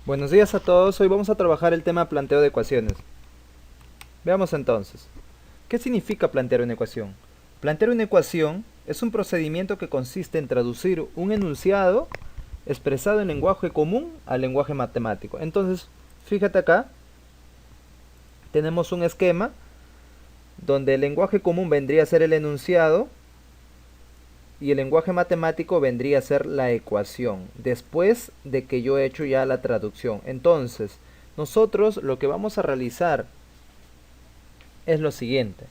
Buenos días a todos, hoy vamos a trabajar el tema planteo de ecuaciones. Veamos entonces, ¿qué significa plantear una ecuación? Plantear una ecuación es un procedimiento que consiste en traducir un enunciado expresado en lenguaje común al lenguaje matemático. Entonces, fíjate acá, tenemos un esquema donde el lenguaje común vendría a ser el enunciado y el lenguaje matemático vendría a ser la ecuación, después de que yo he hecho ya la traducción. Entonces, nosotros lo que vamos a realizar es lo siguiente.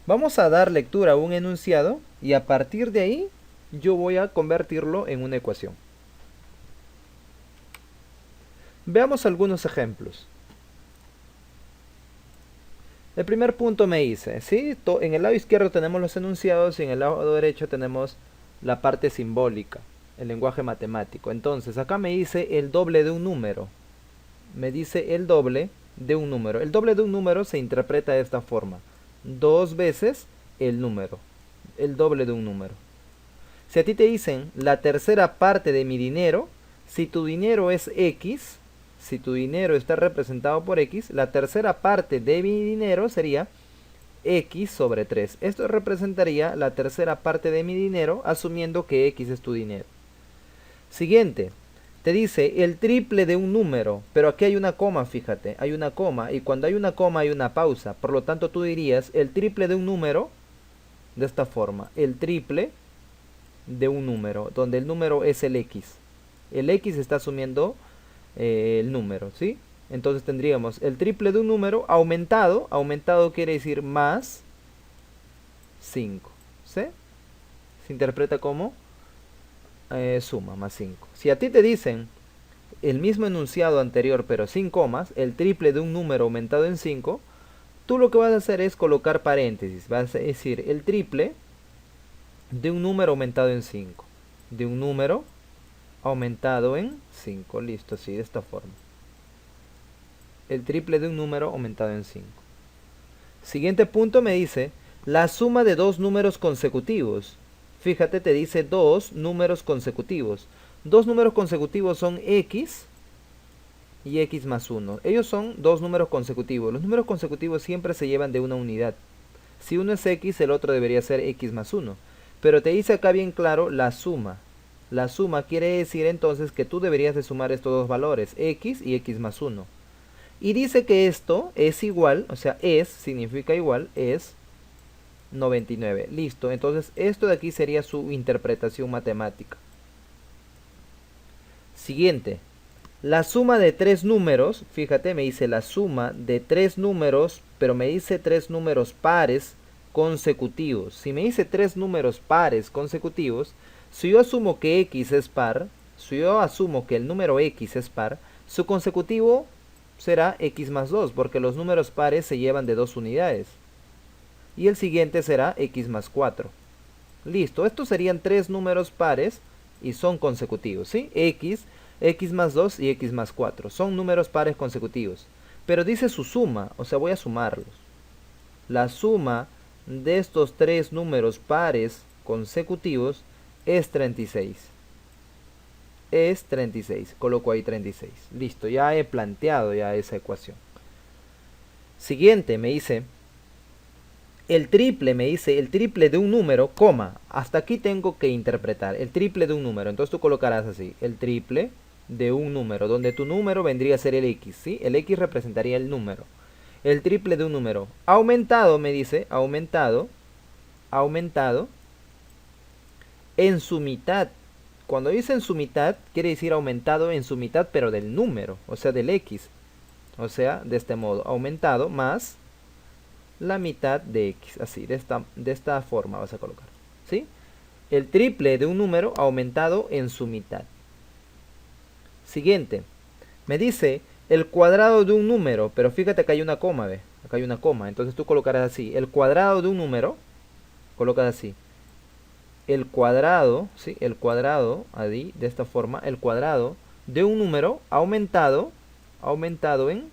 Vamos a dar lectura a un enunciado y a partir de ahí yo voy a convertirlo en una ecuación. Veamos algunos ejemplos. El primer punto me dice, ¿sí? En el lado izquierdo tenemos los enunciados y en el lado derecho tenemos la parte simbólica, el lenguaje matemático. Entonces acá me dice el doble de un número. Me dice el doble de un número. El doble de un número se interpreta de esta forma. Dos veces el número. El doble de un número. Si a ti te dicen la tercera parte de mi dinero, si tu dinero es X, si tu dinero está representado por X, la tercera parte de mi dinero sería X sobre 3. Esto representaría la tercera parte de mi dinero, asumiendo que X es tu dinero. Siguiente, te dice el triple de un número, pero aquí hay una coma, fíjate, hay una coma, y cuando hay una coma hay una pausa. Por lo tanto, tú dirías el triple de un número de esta forma, el triple de un número, donde el número es el X. El X está asumiendo el número, ¿sí? Entonces tendríamos el triple de un número aumentado. Aumentado quiere decir más 5, ¿sí? Se interpreta como suma, más 5. Si a ti te dicen el mismo enunciado anterior pero sin comas, el triple de un número aumentado en 5, tú lo que vas a hacer es colocar paréntesis. Vas a decir el triple de un número aumentado en 5. De un número aumentado en 5. Listo, así de esta forma. El triple de un número aumentado en 5. Siguiente punto me dice la suma de dos números consecutivos. Fíjate, te dice dos números consecutivos. Dos números consecutivos son X y X más 1. Ellos son dos números consecutivos. Los números consecutivos siempre se llevan de una unidad. Si uno es X, el otro debería ser X más 1. Pero te dice acá bien claro la suma. La suma quiere decir entonces que tú deberías de sumar estos dos valores, X y X más 1. Y dice que esto es igual, o sea, es, significa igual, es 99. Listo, entonces esto de aquí sería su interpretación matemática. Siguiente, la suma de tres números, fíjate, me dice la suma de tres números, pero me dice tres números pares consecutivos. Si me dice tres números pares consecutivos, si yo asumo que X es par, si yo asumo que el número X es par, su consecutivo será X más 2, porque los números pares se llevan de dos unidades. Y el siguiente será X más 4. Listo, estos serían tres números pares y son consecutivos, ¿sí? X, X más 2 y X más 4. Son números pares consecutivos. Pero dice su suma, o sea, voy a sumarlos. La suma de estos tres números pares consecutivos es 36. Es 36. Coloco ahí 36. Listo, ya he planteado ya esa ecuación. Siguiente, me dice el triple, me dice el triple de un número, coma. Hasta aquí tengo que interpretar el triple de un número. Entonces tú colocarás así, el triple de un número, donde tu número vendría a ser el X, ¿sí? El X representaría el número. El triple de un número. Aumentado, me dice, aumentado en su mitad. Cuando dice en su mitad, quiere decir aumentado en su mitad, pero del número, o sea, del X. O sea, de este modo, aumentado más la mitad de X. Así, de esta forma vas a colocar. ¿Sí? El triple de un número aumentado en su mitad. Siguiente. Me dice el cuadrado de un número, pero fíjate que hay una coma, ¿ve? Acá hay una coma. Entonces tú colocarás así. El cuadrado de un número, colocas así. El cuadrado, ¿sí? El cuadrado, ahí, de esta forma, el cuadrado de un número aumentado en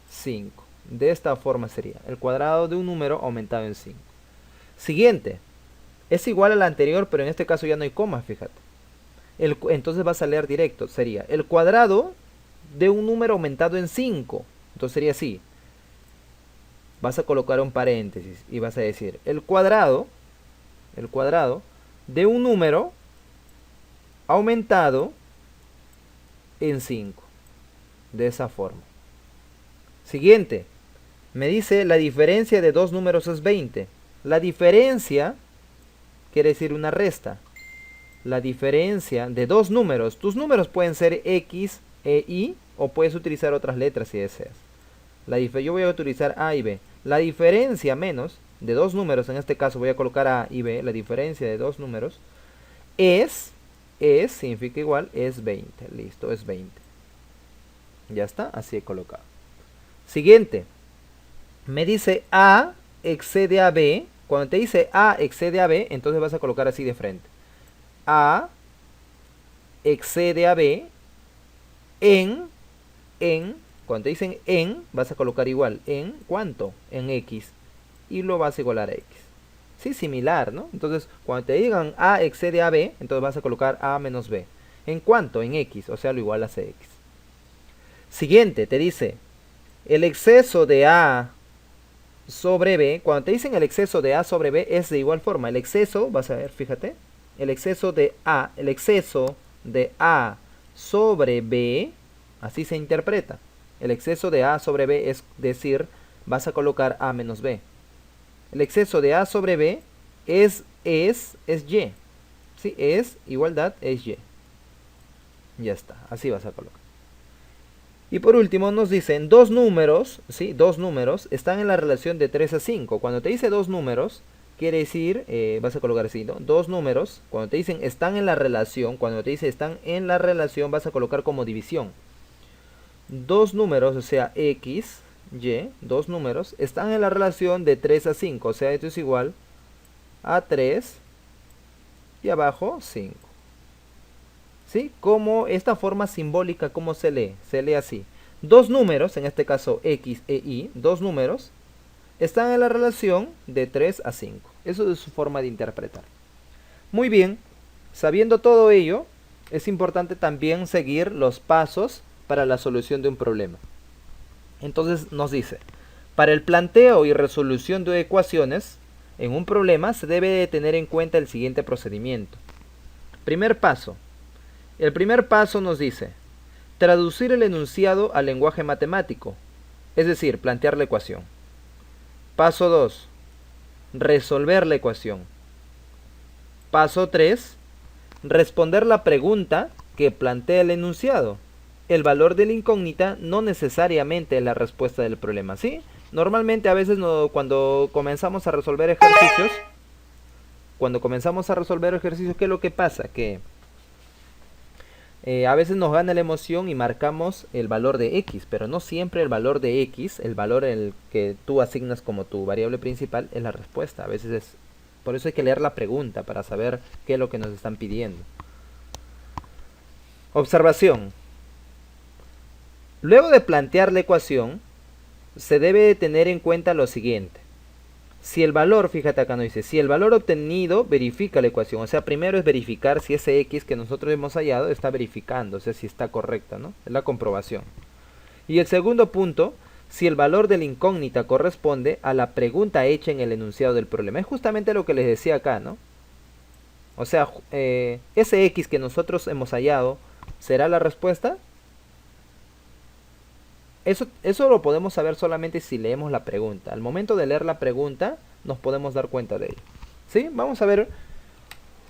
5. De esta forma sería el cuadrado de un número aumentado en 5. Siguiente. Es igual al anterior, pero en este caso ya no hay comas, fíjate. Entonces vas a leer directo. Sería el cuadrado de un número aumentado en 5. Entonces sería así. Vas a colocar un paréntesis y vas a decir el cuadrado de un número aumentado en 5. De esa forma. Siguiente. Me dice la diferencia de dos números es 20. La diferencia quiere decir una resta. La diferencia de dos números. Tus números pueden ser X e Y o puedes utilizar otras letras si deseas. Yo voy a utilizar A y B. La diferencia menos de dos números, en este caso voy a colocar A y B, la diferencia de dos números significa igual, es 20. Listo, es 20. Ya está, así he colocado. Siguiente. Me dice A excede a B. Cuando te dice A excede a B, entonces vas a colocar así de frente. A excede a B cuando te dicen vas a colocar igual. ¿En cuánto? En X. Y lo vas a igualar a X. Sí, similar, ¿no? Entonces, cuando te digan A excede a B, entonces vas a colocar A menos B. ¿En cuánto? En X, o sea, lo igualas a X. Siguiente, te dice, el exceso de A sobre B, cuando te dicen el exceso de A sobre B, es de igual forma. El exceso, vas a ver, fíjate, el exceso de A sobre B, así se interpreta. El exceso de A sobre B es decir, vas a colocar A menos B. El exceso de A sobre B es Y. ¿Sí? Es igualdad, es Y. Ya está, así vas a colocar. Y por último nos dicen dos números, ¿sí? Dos números están en la relación de 3 a 5. Cuando te dice dos números, quiere decir, vas a colocar así, ¿no? Dos números, cuando te dicen están en la relación, cuando te dice están en la relación, vas a colocar como división. Dos números, o sea, X, Y, dos números, están en la relación de 3 a 5. O sea, esto es igual a 3 y abajo 5. ¿Sí? Como esta forma simbólica, ¿cómo se lee? Se lee así. Dos números, en este caso X e Y, dos números, están en la relación de 3 a 5. Eso es su forma de interpretar. Muy bien, sabiendo todo ello, es importante también seguir los pasos para la solución de un problema. Entonces nos dice, para el planteo y resolución de ecuaciones en un problema se debe de tener en cuenta el siguiente procedimiento. Primer paso. El primer paso nos dice, traducir el enunciado al lenguaje matemático, es decir, plantear la ecuación. Paso 2. Resolver la ecuación. Paso 3. Responder la pregunta que plantea el enunciado. El valor de la incógnita no necesariamente es la respuesta del problema, ¿sí? Normalmente a veces cuando comenzamos a resolver ejercicios, ¿qué es lo que pasa? Que a veces nos gana la emoción y marcamos el valor de X, pero no siempre el valor de X, el valor el que tú asignas como tu variable principal, es la respuesta. A veces es... Por eso hay que leer la pregunta para saber qué es lo que nos están pidiendo. Observación. Luego de plantear la ecuación, se debe tener en cuenta lo siguiente. Si el valor, fíjate acá nos dice, si el valor obtenido verifica la ecuación, o sea, primero es verificar si ese X que nosotros hemos hallado está verificando, o sea, si está correcta, ¿no? Es la comprobación. Y el segundo punto, si el valor de la incógnita corresponde a la pregunta hecha en el enunciado del problema. Es justamente lo que les decía acá, ¿no? O sea, ese X que nosotros hemos hallado, ¿será la respuesta? Eso lo podemos saber solamente si leemos la pregunta. Al momento de leer la pregunta, nos podemos dar cuenta de ello. ¿Sí? Vamos a ver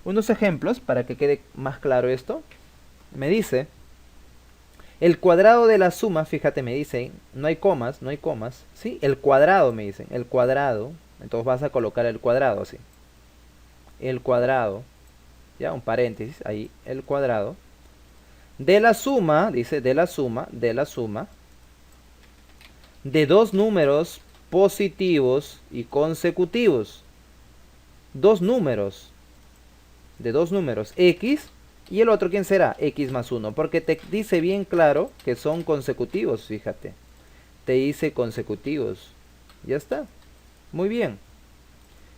unos ejemplos para que quede más claro esto. Me dice, el cuadrado de la suma, fíjate, me dicen, no hay comas, ¿sí? El cuadrado, me dicen, el cuadrado. Entonces vas a colocar el cuadrado, así. El cuadrado, ya, un paréntesis, ahí, el cuadrado. De la suma, dice, de la suma, de dos números positivos y consecutivos. Dos números. De dos números. X. Y el otro, ¿quién será? X más 1. Porque te dice bien claro que son consecutivos, fíjate. Te dice consecutivos. Ya está. Muy bien.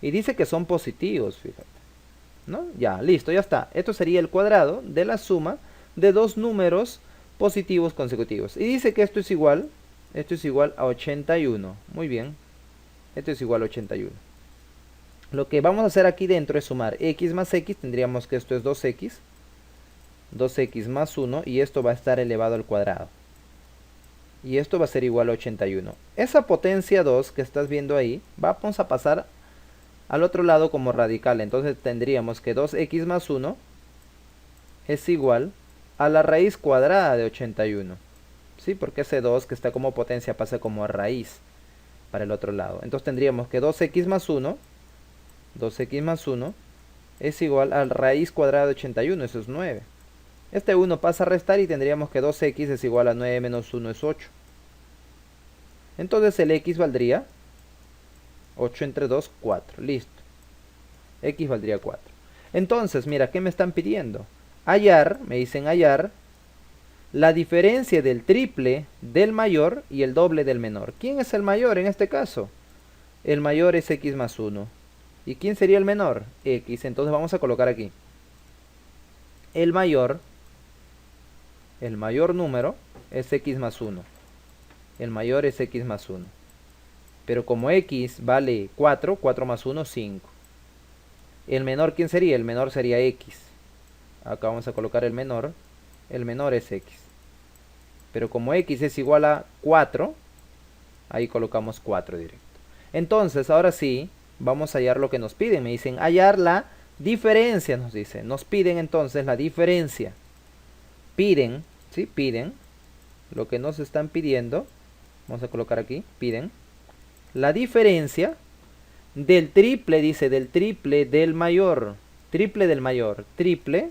Y dice que son positivos, fíjate. ¿no? Ya, listo, ya está. Esto sería el cuadrado de la suma de dos números positivos consecutivos. Y dice que esto es igual a 81. Muy bien, esto es igual a 81. Lo que vamos a hacer aquí dentro es sumar x más x, tendríamos que esto es 2x más 1, y esto va a estar elevado al cuadrado. Y esto va a ser igual a 81. Esa potencia 2 que estás viendo ahí, vamos a pasar al otro lado como radical. Entonces tendríamos que 2x más 1 es igual a la raíz cuadrada de 81. ¿Sí? Porque ese 2 que está como potencia pasa como a raíz para el otro lado. Entonces tendríamos que 2x más 1 es igual a la raíz cuadrada de 81, eso es 9. Este 1 pasa a restar y tendríamos que 2x es igual a 9 menos 1 es 8. Entonces el x valdría 8 entre 2, 4. Listo. X valdría 4. Entonces, mira, ¿qué me están pidiendo? Hallar, me dicen hallar, la diferencia del triple del mayor y el doble del menor. ¿Quién es el mayor en este caso? El mayor es x más 1. ¿Y quién sería el menor? X. Entonces vamos a colocar aquí. El mayor número es x más 1. El mayor es x más 1. Pero como x vale 4, 4 más 1, 5. El menor, ¿quién sería? El menor sería x. Acá vamos a colocar el menor. El menor es x. Pero como x es igual a 4, ahí colocamos 4 directo. Entonces, ahora sí, vamos a hallar lo que nos piden. Me dicen hallar la diferencia, nos dicen. Nos piden entonces la diferencia. Piden, ¿sí? Piden lo que nos están pidiendo. Vamos a colocar aquí, piden la diferencia del triple, dice, del triple del mayor. Triple del mayor. Triple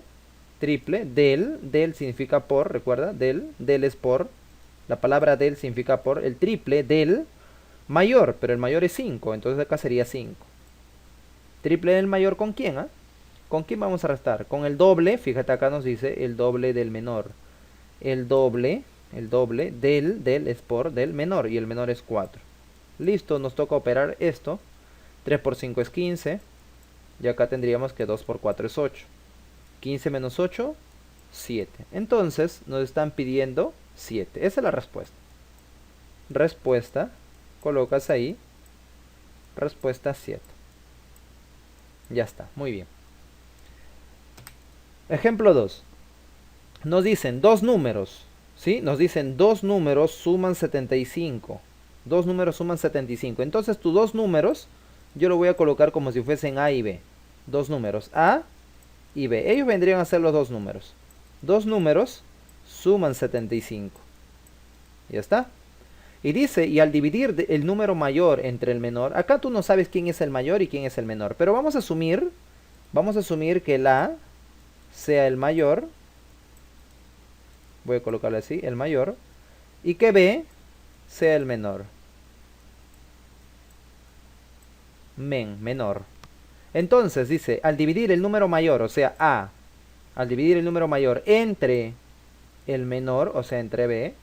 del significa por, recuerda, del es por. La palabra del significa por. El triple del mayor, pero el mayor es 5, entonces acá sería 5. Triple del mayor, ¿con quién? ¿Con quién vamos a restar? Con el doble, fíjate acá nos dice el doble del menor. El doble del es por del menor, y el menor es 4. Listo, nos toca operar esto. 3 por 5 es 15. Y acá tendríamos que 2 por 4 es 8. 15 menos 8, 7. Entonces nos están pidiendo 7. Esa es la respuesta. Respuesta, colocas ahí. Respuesta 7. Ya está, muy bien. Ejemplo 2. Nos dicen dos números. ¿Sí? Nos dicen dos números suman 75. Dos números suman 75. Entonces tus dos números yo lo voy a colocar como si fuesen A y B. Dos números, A y B. Ellos vendrían a ser los dos números. Dos números suman 75. Ya está. Y dice, y al dividir el número mayor entre el menor, acá tú no sabes quién es el mayor y quién es el menor. Pero vamos a asumir que el A sea el mayor. Voy a colocarlo así, el mayor. Y que B sea el menor. Menor. Entonces dice, al dividir el número mayor, o sea A, al dividir el número mayor entre el menor, o sea entre B,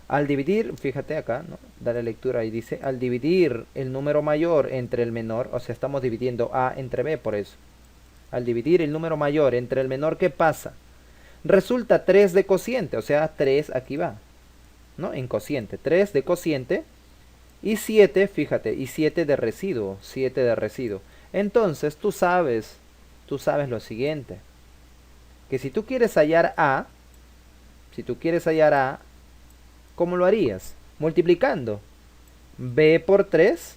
al dividir, fíjate acá, ¿no? Dale lectura y dice, al dividir el número mayor entre el menor, o sea estamos dividiendo A entre B por eso. Al dividir el número mayor entre el menor, ¿qué pasa? Resulta 3 de cociente, o sea 3 aquí va, ¿no? En cociente, 3 de cociente. Y 7, fíjate, y 7 de residuo, 7 de residuo. Entonces tú sabes lo siguiente, que si tú quieres hallar A, ¿cómo lo harías? Multiplicando B por 3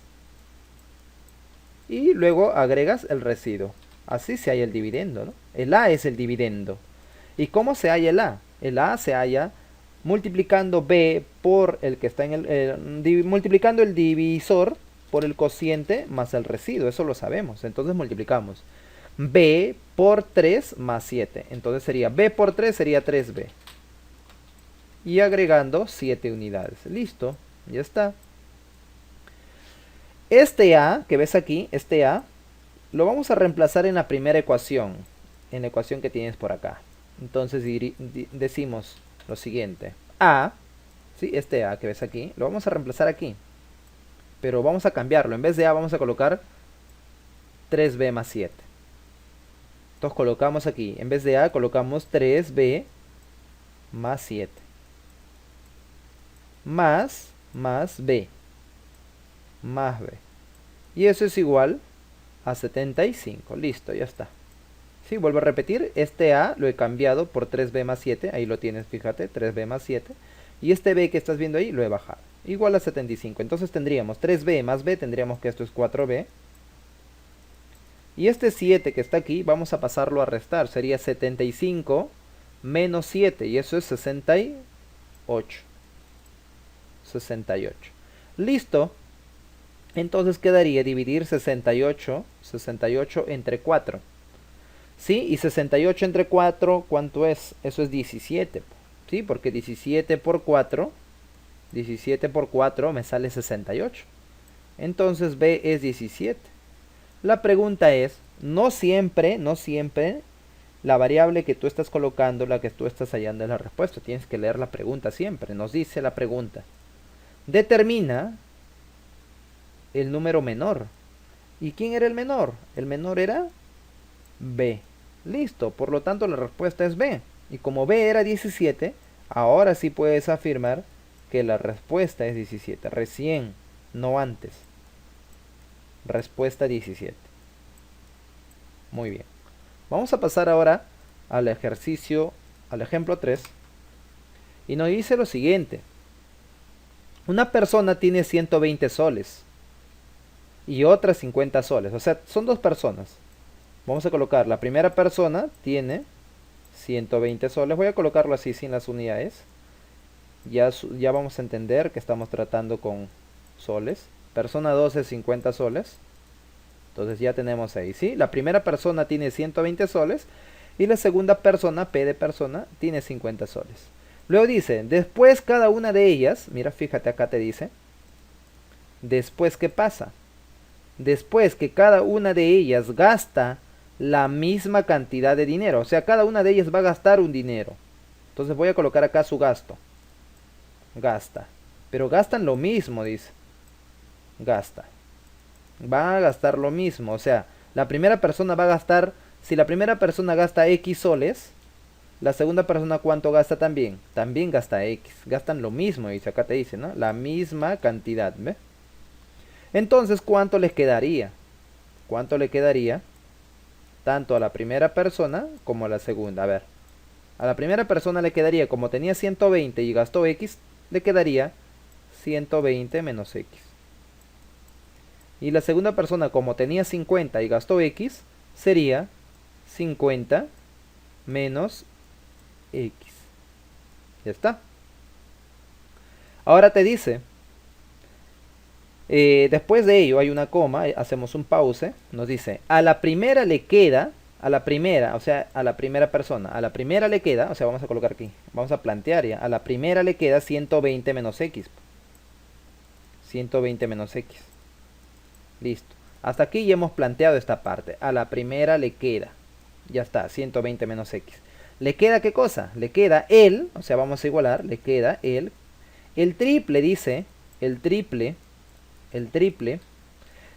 y luego agregas el residuo. Así se halla el dividendo, ¿no? El A es el dividendo. ¿Y cómo se halla el A? El A se halla multiplicando B por el que está en multiplicando el divisor por el cociente más el residuo, eso lo sabemos. Entonces multiplicamos B por 3 más 7. Entonces sería B por 3 sería 3B. Y agregando 7 unidades. Listo, ya está. Este A que ves aquí, este A, lo vamos a reemplazar en la primera ecuación. En la ecuación que tienes por acá. Entonces decimos lo siguiente. A, ¿sí? Este A que ves aquí, lo vamos a reemplazar aquí. Pero vamos a cambiarlo. En vez de A vamos a colocar 3B más 7. Entonces colocamos aquí, en vez de A colocamos 3B más 7. Más B. Más B. Y eso es igual a 75. Listo, ya está. Sí, vuelvo a repetir, este A lo he cambiado por 3B más 7. Ahí lo tienes, fíjate, 3B más 7. Y este B que estás viendo ahí lo he bajado. Igual a 75. Entonces tendríamos 3B más B, tendríamos que esto es 4B. Y este 7 que está aquí, vamos a pasarlo a restar. Sería 75 menos 7. Y eso es 68. 68. Listo. Entonces quedaría dividir 68 entre 4. ¿Sí? Y 68 entre 4, ¿cuánto es? Eso es 17. ¿Sí? Porque 17 por 4 me sale 68. Entonces B es 17. La pregunta es, no siempre la variable que tú estás colocando, la que tú estás hallando es la respuesta. Tienes que leer la pregunta siempre. Nos dice la pregunta. Determina el número menor. ¿Y quién era el menor? El menor era B. Listo, por lo tanto la respuesta es B. Y como B era 17, ahora sí puedes afirmar que la respuesta es 17. Recién, no antes. Respuesta 17. Muy bien. Vamos a pasar ahora al ejercicio, al ejemplo 3. Y nos dice lo siguiente. Una persona tiene 120 soles y otra 50 soles. O sea, son dos personas. Vamos a colocar, la primera persona tiene 120 soles. Voy a colocarlo así sin las unidades. Ya vamos a entender que estamos tratando con soles. Persona 2 es 50 soles. Entonces ya tenemos ahí, ¿sí? La primera persona tiene 120 soles y la segunda persona, P de persona, tiene 50 soles. Luego dice, después cada una de ellas, mira, fíjate acá te dice, después ¿qué pasa? Después que cada una de ellas gasta la misma cantidad de dinero, o sea, cada una de ellas va a gastar un dinero. Entonces voy a colocar acá su gasto. Gasta. Pero gastan lo mismo, dice. Gasta. Van a gastar lo mismo, o sea, la primera persona va a gastar, si la primera persona gasta X soles, la segunda persona ¿cuánto gasta también? También gasta X, gastan lo mismo, dice, acá te dice, ¿no? La misma cantidad, ¿ve? Entonces, ¿cuánto les quedaría? ¿Cuánto le quedaría? Tanto a la primera persona como a la segunda, a ver. A la primera persona le quedaría, como tenía 120 y gastó X, le quedaría 120 menos X. Y la segunda persona, como tenía 50 y gastó X, sería 50 menos X. Ya está. Ahora te dice, después de ello hay una coma, hacemos un pause, nos dice, a la primera le queda, a la primera, o sea, a la primera persona, a la primera le queda, o sea, vamos a colocar aquí, vamos a plantear ya, a la primera le queda 120 menos X. 120 menos X. Listo. Hasta aquí ya hemos planteado esta parte. A la primera le queda. Ya está, 120 menos X. ¿Le queda qué cosa? Le queda el, o sea, vamos a igualar, le queda el triple, dice, el triple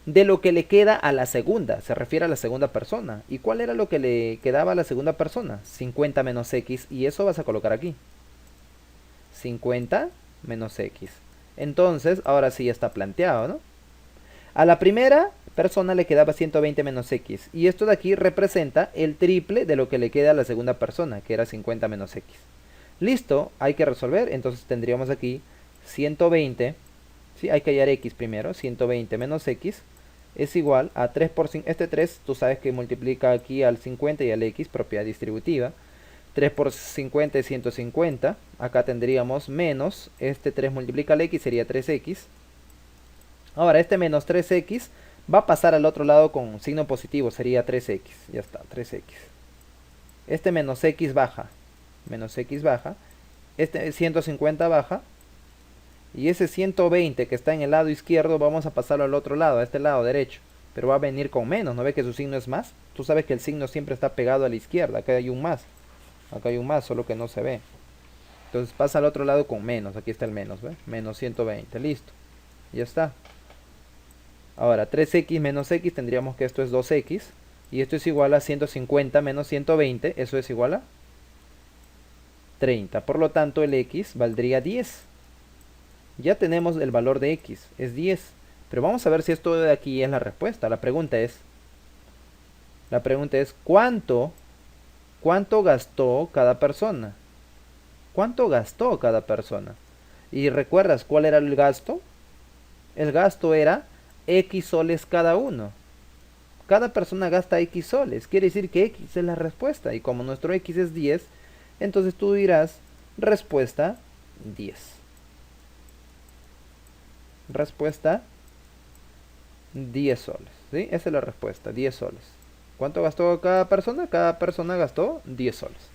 de lo que le queda a la segunda. Se refiere a la segunda persona. ¿Y cuál era lo que le quedaba a la segunda persona? 50 menos X. Y eso vas a colocar aquí. 50 menos X. Entonces, ahora sí ya está planteado, ¿no? A la primera persona le quedaba 120 menos X. Y esto de aquí representa el triple de lo que le queda a la segunda persona, que era 50 menos X. Listo, hay que resolver. Entonces tendríamos aquí 120. ¿Sí? Hay que hallar X primero. 120 menos X es igual a 3 por 5. Este 3 tú sabes que multiplica aquí al 50 y al X, propiedad distributiva. 3 por 50 es 150. Acá tendríamos menos. Este 3 multiplica al X, sería 3X. Ahora este menos 3X va a pasar al otro lado con signo positivo, sería 3X. Ya está, 3X. Este menos X baja. Menos X baja. Este 150 baja. Y ese 120 que está en el lado izquierdo vamos a pasarlo al otro lado, a este lado derecho. Pero va a venir con menos, ¿no ve que su signo es más? Tú sabes que el signo siempre está pegado a la izquierda, acá hay un más. Acá hay un más, solo que no se ve. Entonces pasa al otro lado con menos, aquí está el menos, ¿ve? Menos 120, listo. Ya está. Ahora 3x menos x tendríamos que esto es 2x. Y esto es igual a 150 menos 120, eso es igual a 30. Por lo tanto, el x valdría 10. Ya tenemos el valor de x, es 10. Pero vamos a ver si esto de aquí es la respuesta. La pregunta es ¿cuánto gastó cada persona? ¿Cuánto gastó cada persona? ¿Y recuerdas cuál era el gasto? El gasto era X soles cada uno. Cada persona gasta X soles. Quiere decir que X es la respuesta. Y como nuestro X es 10, entonces tú dirás respuesta 10. Respuesta 10 soles. ¿Sí? Esa es la respuesta, 10 soles. ¿Cuánto gastó cada persona? Cada persona gastó 10 soles.